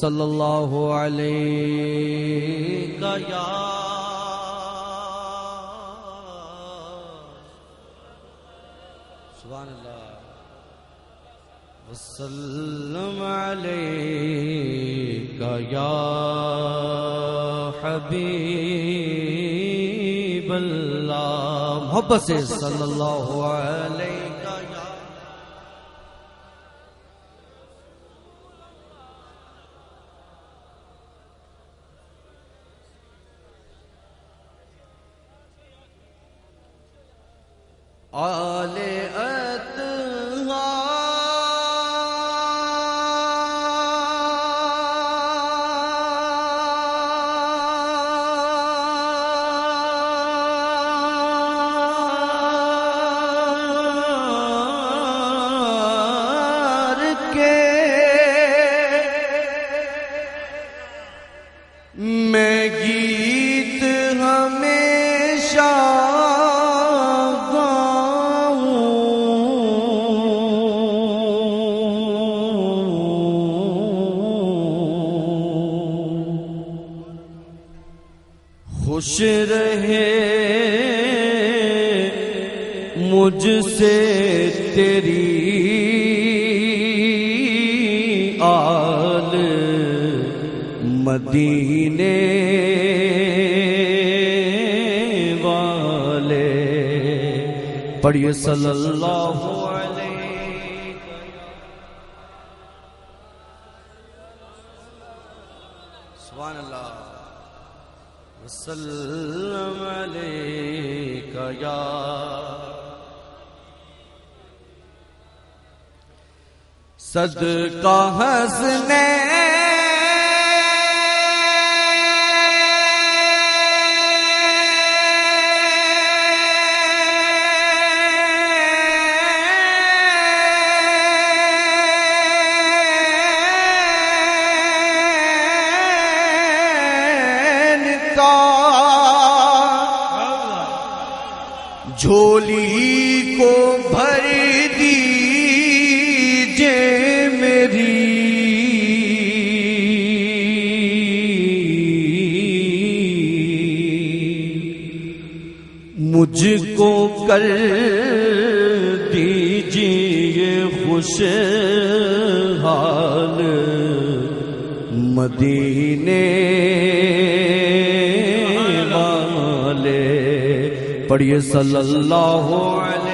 صلی اللہ علیہ یا سبحان اللہ وسلم علیک یا حبیب اللہ محبت سے صلی اللہ علیہ آل اطہار کے میں گیت ہمیشہ خوش رہے مجھ سے تیری آل مدینے والے پڑھیے صلی اللہ علیہ سبحان اللہ وسلم علیک یا صدقہ حسنین جھولی کو بھر دیجے میری مجھ کو کر دیجیے خوشحال مدینے والے پڑھیے صلی اللہ علیہ